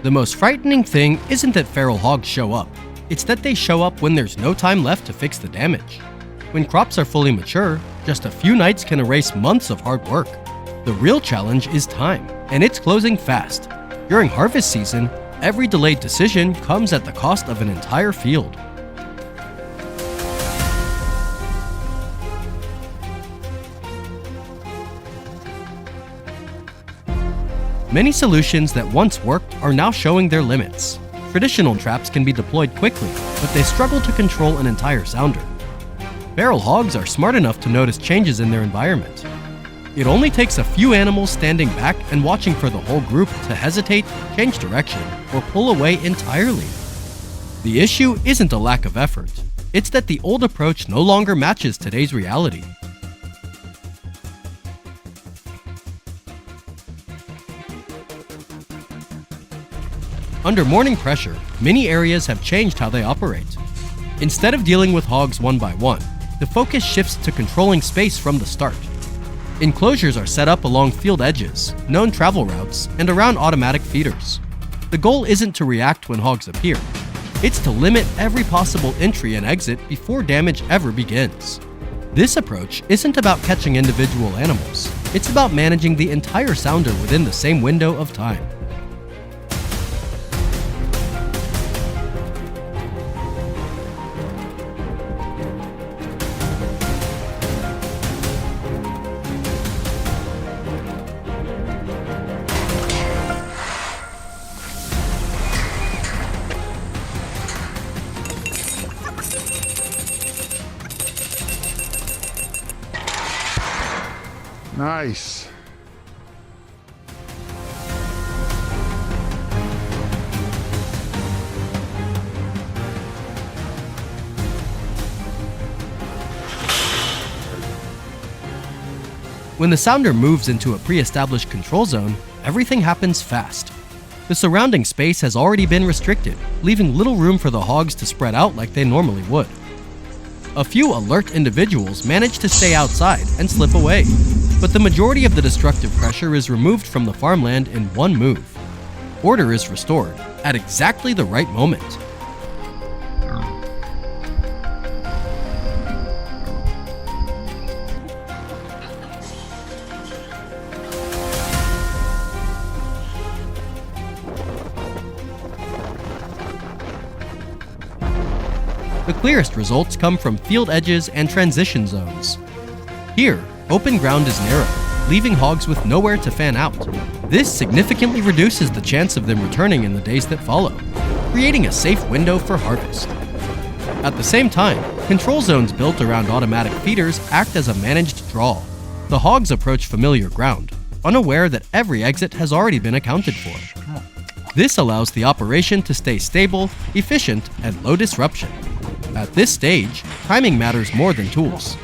The most frightening thing isn't that feral hogs show up, it's that they show up when there's no time left to fix the damage. When crops are fully mature, just a few nights can erase months of hard work. The real challenge is time, and it's closing fast. During harvest season, every delayed decision comes at the cost of an entire field. Many solutions that once worked are now showing their limits. Traditional traps can be deployed quickly, but they struggle to control an entire sounder. Feral hogs are smart enough to notice changes in their environment. It only takes a few animals standing back and watching for the whole group to hesitate, change direction, or pull away entirely. The issue isn't a lack of effort. It's that the old approach no longer matches today's reality. Under morning pressure, many areas have changed how they operate. Instead of dealing with hogs one by one, the focus shifts to controlling space from the start. Enclosures are set up along field edges, known travel routes, and around automatic feeders. The goal isn't to react when hogs appear. It's to limit every possible entry and exit before damage ever begins. This approach isn't about catching individual animals. It's about managing the entire sounder within the same window of time. Nice. When the sounder moves into a pre-established control zone, everything happens fast. The surrounding space has already been restricted, leaving little room for the hogs to spread out like they normally would. A few alert individuals manage to stay outside and slip away, but the majority of the destructive pressure is removed from the farmland in one move. Order is restored at exactly the right moment. The clearest results come from field edges and transition zones. Here, open ground is narrow, leaving hogs with nowhere to fan out. This significantly reduces the chance of them returning in the days that follow, creating a safe window for harvest. At the same time, control zones built around automatic feeders act as a managed draw. The hogs approach familiar ground, unaware that every exit has already been accounted for. This allows the operation to stay stable, efficient, and low disruption. At this stage, timing matters more than tools.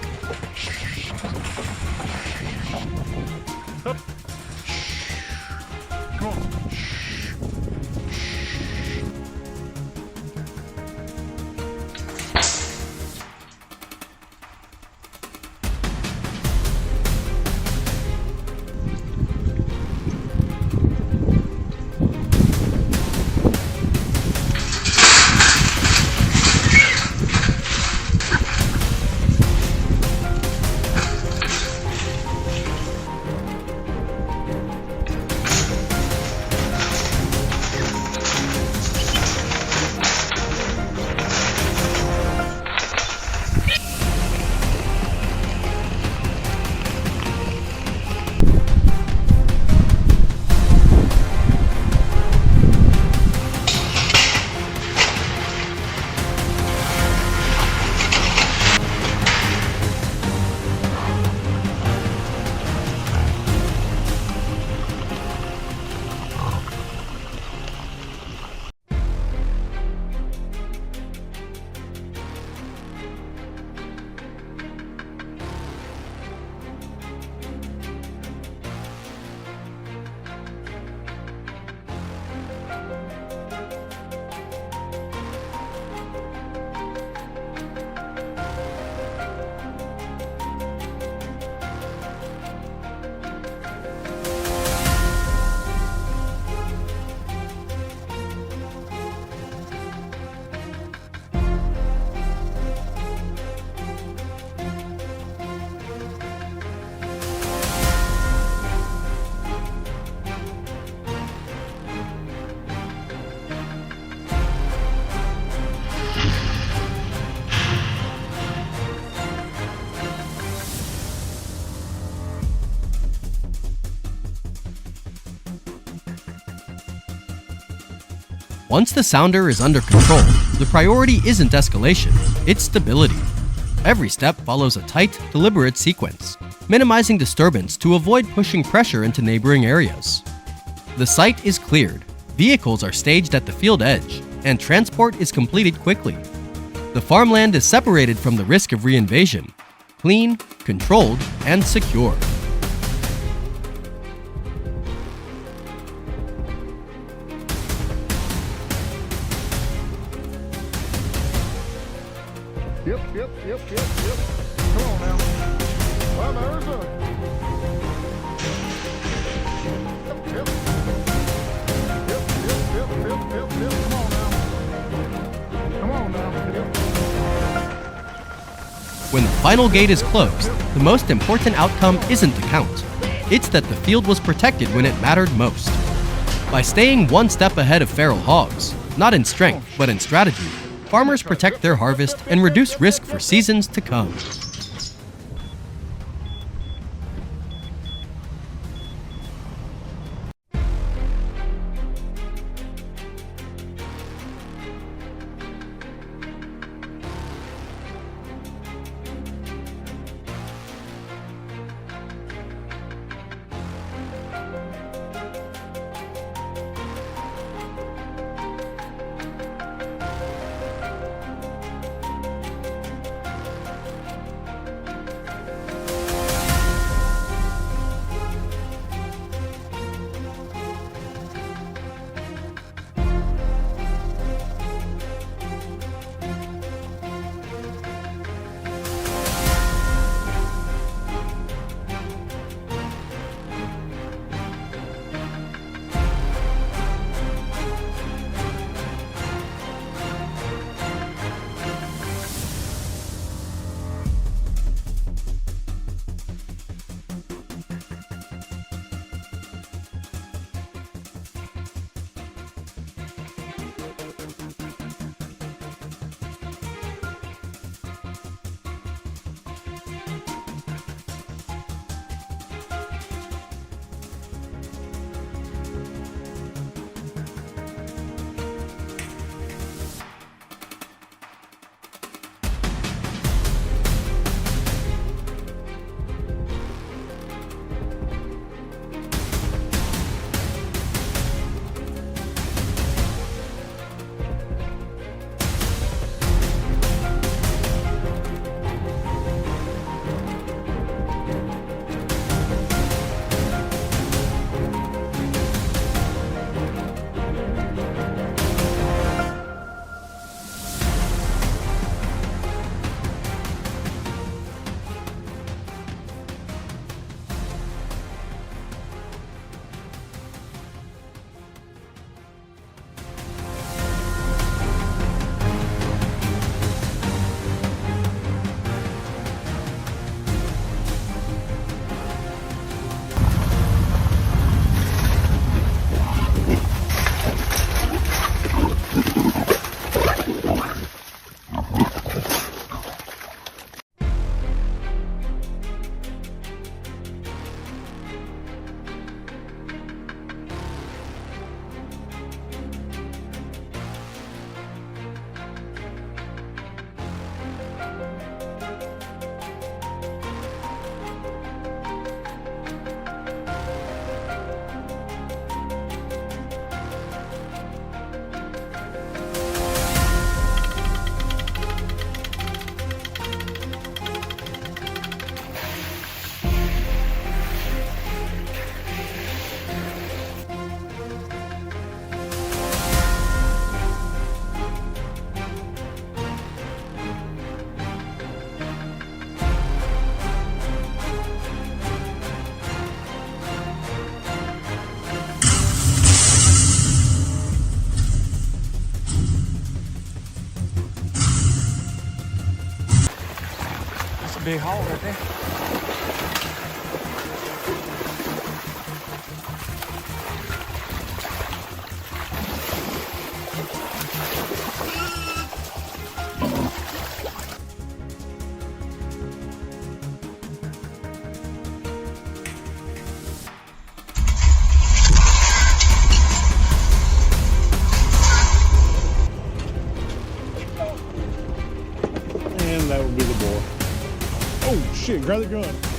Once the sounder is under control, the priority isn't escalation, it's stability. Every step follows a tight, deliberate sequence, minimizing disturbance to avoid pushing pressure into neighboring areas. The site is cleared, vehicles are staged at the field edge, and transport is completed quickly. The farmland is separated from the risk of reinvasion, clean, controlled, and secure. Yep. Come on now. Well, there's a... Yep. Come on now. Come on now. Yep. When the final gate is closed, the most important outcome isn't the count. It's that the field was protected when it mattered most. By staying one step ahead of feral hogs, not in strength, but in strategy, farmers protect their harvest and reduce risk for seasons to come. Big hole right there. Oh shit, grab the gun.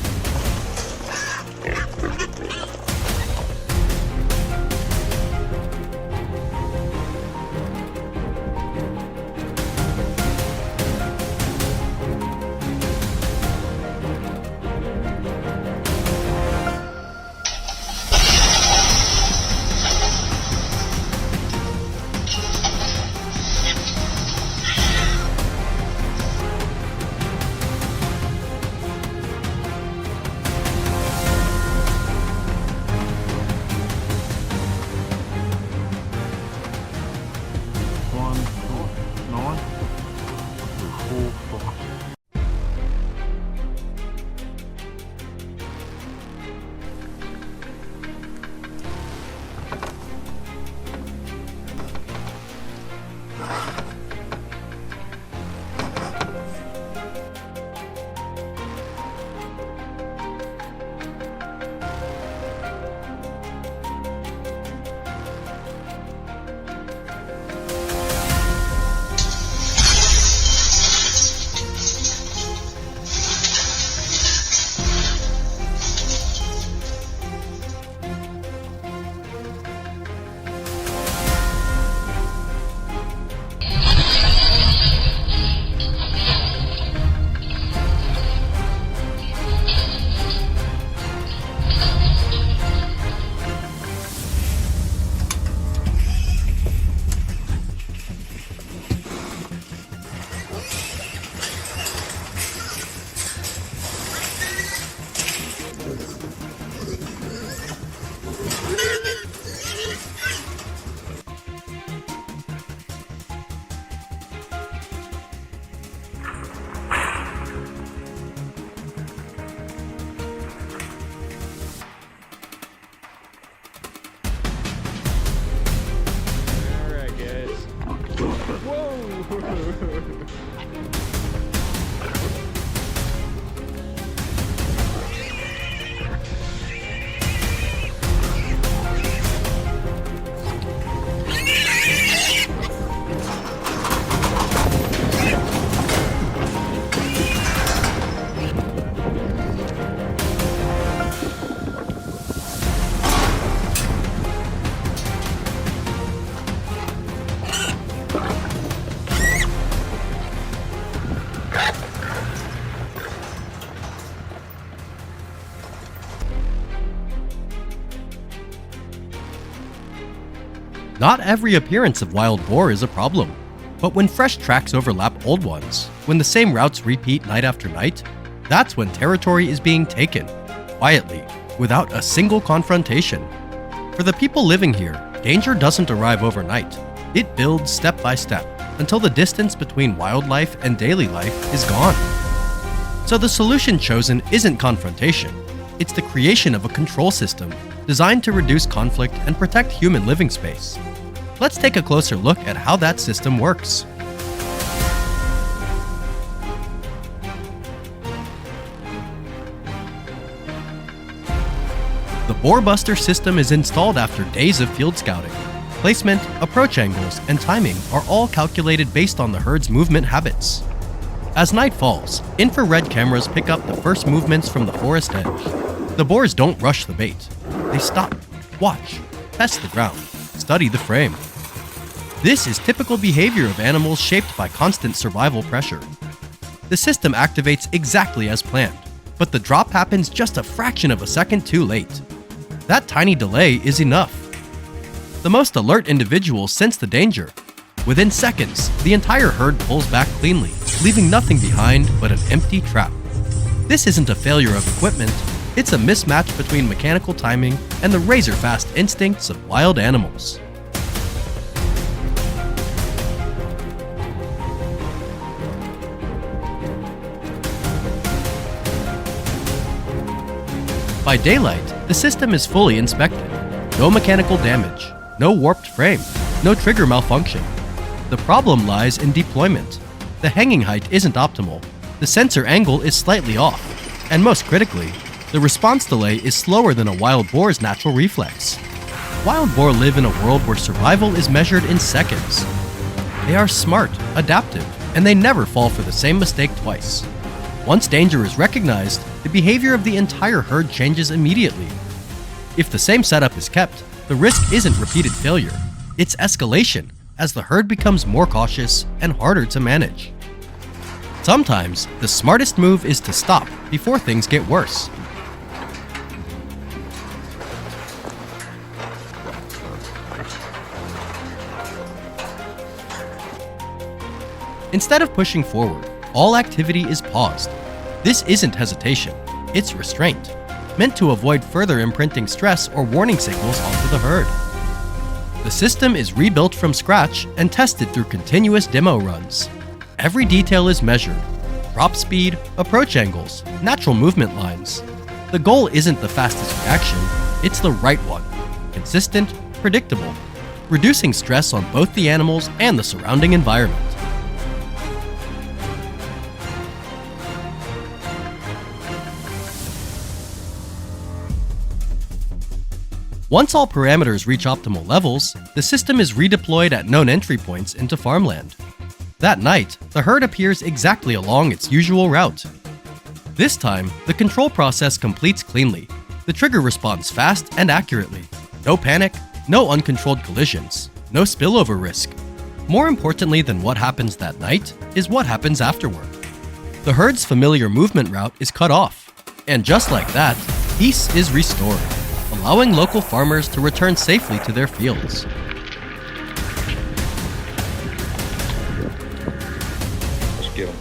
Not every appearance of wild boar is a problem, but when fresh tracks overlap old ones, when the same routes repeat night after night, that's when territory is being taken, quietly, without a single confrontation. For the people living here, danger doesn't arrive overnight. It builds step by step, until the distance between wildlife and daily life is gone. So the solution chosen isn't confrontation, it's the creation of a control system designed to reduce conflict and protect human living space. Let's take a closer look at how that system works. The Boar Buster system is installed after days of field scouting. Placement, approach angles, and timing are all calculated based on the herd's movement habits. As night falls, infrared cameras pick up the first movements from the forest edge. The boars don't rush the bait. They stop, watch, test the ground, study the frame. This is typical behavior of animals shaped by constant survival pressure. The system activates exactly as planned, but the drop happens just a fraction of a second too late. That tiny delay is enough. The most alert individuals sense the danger. Within seconds, the entire herd pulls back cleanly, leaving nothing behind but an empty trap. This isn't a failure of equipment, it's a mismatch between mechanical timing and the razor-fast instincts of wild animals. By daylight, the system is fully inspected. No mechanical damage, no warped frame, no trigger malfunction. The problem lies in deployment. The hanging height isn't optimal, the sensor angle is slightly off, and most critically, the response delay is slower than a wild boar's natural reflex. Wild boar live in a world where survival is measured in seconds. They are smart, adaptive, and they never fall for the same mistake twice. Once danger is recognized, the behavior of the entire herd changes immediately. If the same setup is kept, the risk isn't repeated failure, it's escalation as the herd becomes more cautious and harder to manage. Sometimes, the smartest move is to stop before things get worse. Instead of pushing forward, all activity is paused. This isn't hesitation, it's restraint, meant to avoid further imprinting stress or warning signals onto the herd. The system is rebuilt from scratch and tested through continuous demo runs. Every detail is measured: drop speed, approach angles, natural movement lines. The goal isn't the fastest reaction, it's the right one. Consistent, predictable, reducing stress on both the animals and the surrounding environment. Once all parameters reach optimal levels, the system is redeployed at known entry points into farmland. That night, the herd appears exactly along its usual route. This time, the control process completes cleanly. The trigger responds fast and accurately. No panic, no uncontrolled collisions, no spillover risk. More importantly than what happens that night is what happens afterward. The herd's familiar movement route is cut off, and just like that, peace is restored, allowing local farmers to return safely to their fields. Let's get 'em.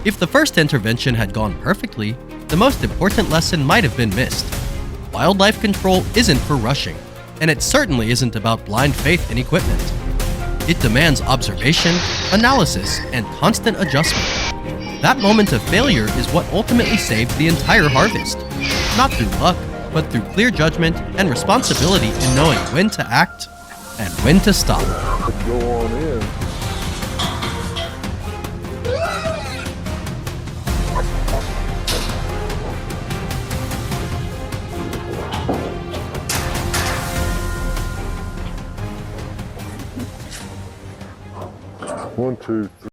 If the first intervention had gone perfectly, the most important lesson might have been missed. Wildlife control isn't for rushing, and it certainly isn't about blind faith in equipment. It demands observation, analysis, and constant adjustment. That moment of failure is what ultimately saved the entire harvest. Not through luck, but through clear judgment and responsibility in knowing when to act and when to stop. Go on in. One, two, three.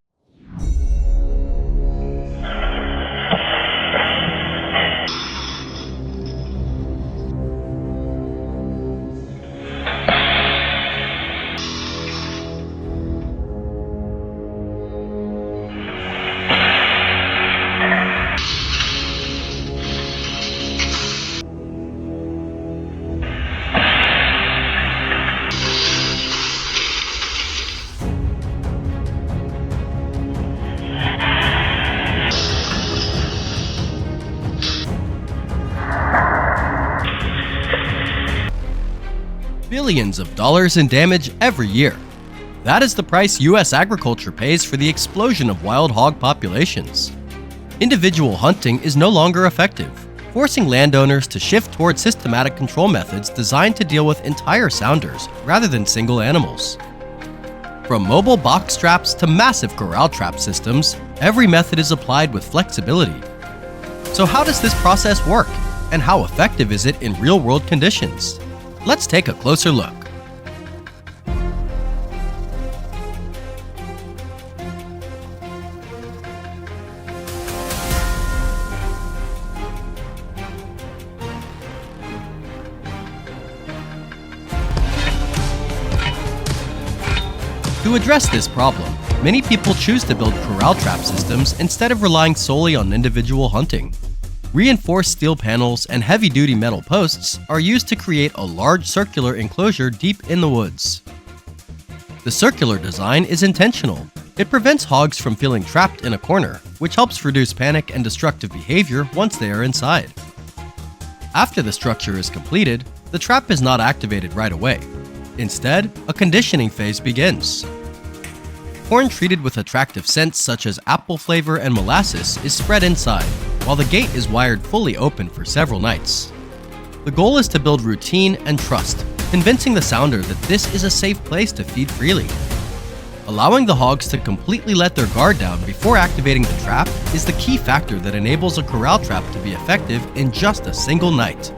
billions of dollars in damage every year. That is the price US agriculture pays for the explosion of wild hog populations. Individual hunting is no longer effective, forcing landowners to shift toward systematic control methods designed to deal with entire sounders rather than single animals. From mobile box traps to massive corral trap systems, every method is applied with flexibility. So how does this process work, and how effective is it in real-world conditions? Let's take a closer look. To address this problem, many people choose to build corral trap systems instead of relying solely on individual hunting. Reinforced steel panels and heavy-duty metal posts are used to create a large circular enclosure deep in the woods. The circular design is intentional. It prevents hogs from feeling trapped in a corner, which helps reduce panic and destructive behavior once they are inside. After the structure is completed, the trap is not activated right away. Instead, a conditioning phase begins. Corn treated with attractive scents such as apple flavor and molasses is spread inside, while the gate is wired fully open for several nights. The goal is to build routine and trust, convincing the sounder that this is a safe place to feed freely. Allowing the hogs to completely let their guard down before activating the trap is the key factor that enables a corral trap to be effective in just a single night.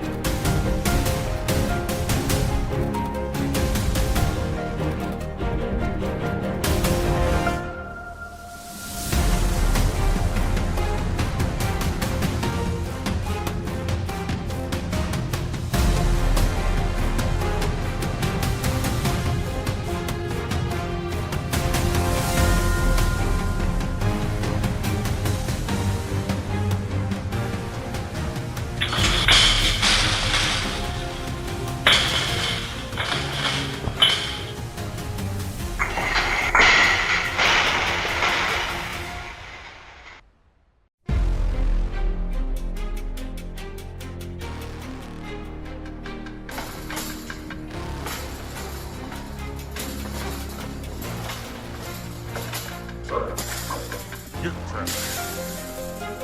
Get the trailer.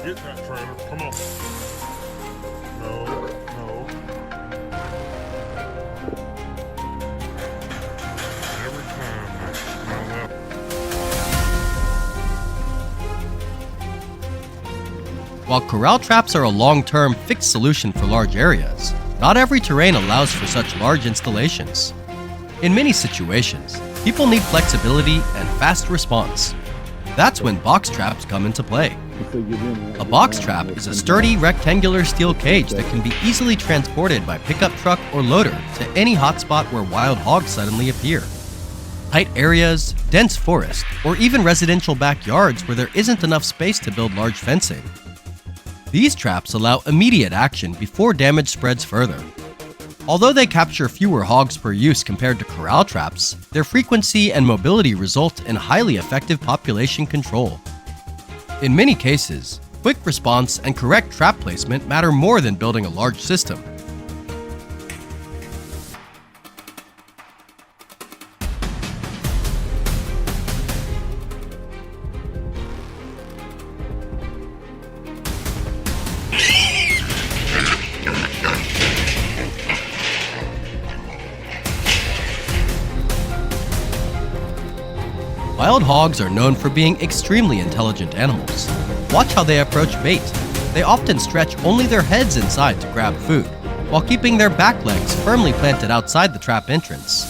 Get that trailer. Come on. No. Every time I smell that. While corral traps are a long-term fixed solution for large areas, not every terrain allows for such large installations. In many situations, people need flexibility and fast response. That's when box traps come into play. A box trap is a sturdy rectangular steel cage that can be easily transported by pickup truck or loader to any hotspot where wild hogs suddenly appear. Tight areas, dense forest, or even residential backyards where there isn't enough space to build large fencing. These traps allow immediate action before damage spreads further. Although they capture fewer hogs per use compared to corral traps, their frequency and mobility result in highly effective population control. In many cases, quick response and correct trap placement matter more than building a large system. Wild hogs are known for being extremely intelligent animals. Watch how they approach bait. They often stretch only their heads inside to grab food, while keeping their back legs firmly planted outside the trap entrance.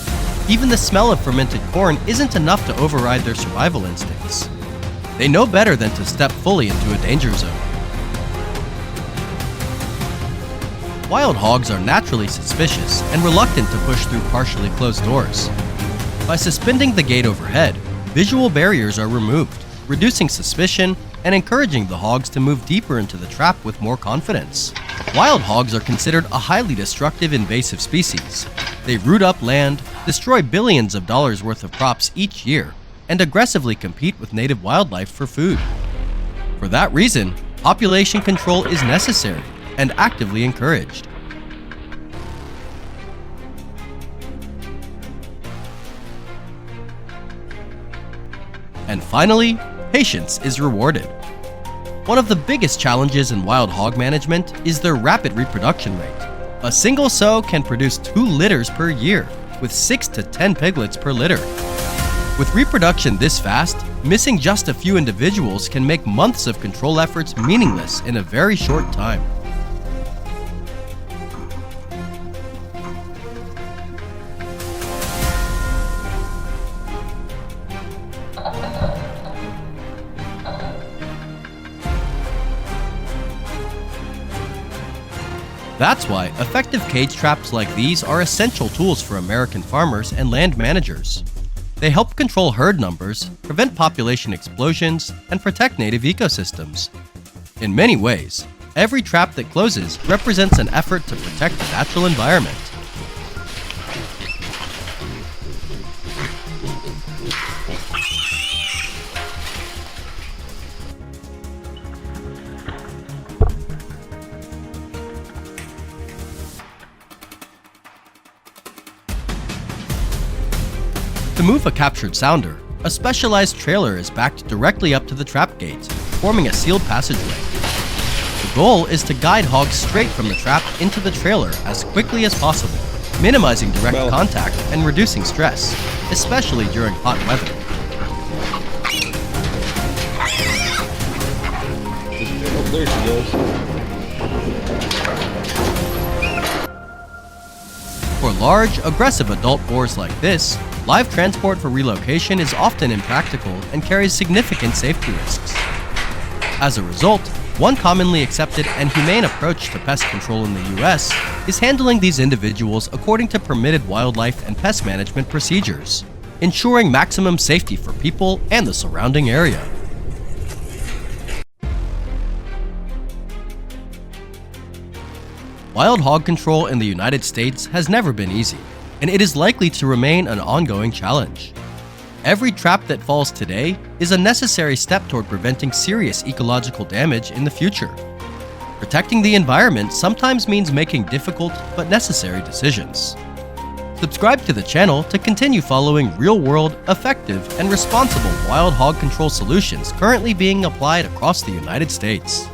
Even the smell of fermented corn isn't enough to override their survival instincts. They know better than to step fully into a danger zone. Wild hogs are naturally suspicious and reluctant to push through partially closed doors. By suspending the gate overhead, visual barriers are removed, reducing suspicion and encouraging the hogs to move deeper into the trap with more confidence. Wild hogs are considered a highly destructive invasive species. They root up land, destroy billions of dollars worth of crops each year, and aggressively compete with native wildlife for food. For that reason, population control is necessary and actively encouraged. finally, patience is rewarded. One of the biggest challenges in wild hog management is their rapid reproduction rate. A single sow can produce 2 litters per year, with 6 to 10 piglets per litter. With reproduction this fast, missing just a few individuals can make months of control efforts meaningless in a very short time. That's why effective cage traps like these are essential tools for American farmers and land managers. They help control herd numbers, prevent population explosions, and protect native ecosystems. In many ways, every trap that closes represents an effort to protect the natural environment. To move a captured sounder, a specialized trailer is backed directly up to the trap gate, forming a sealed passageway. The goal is to guide hogs straight from the trap into the trailer as quickly as possible, minimizing direct contact and reducing stress, especially during hot weather. Oh, there she goes. For large, aggressive adult boars like this, live transport for relocation is often impractical and carries significant safety risks. As a result, one commonly accepted and humane approach to pest control in the US is handling these individuals according to permitted wildlife and pest management procedures, ensuring maximum safety for people and the surrounding area. Wild hog control in the United States has never been easy, and it is likely to remain an ongoing challenge. Every trap that falls today is a necessary step toward preventing serious ecological damage in the future. Protecting the environment sometimes means making difficult but necessary decisions. Subscribe to the channel to continue following real-world, effective, and responsible wild hog control solutions currently being applied across the United States.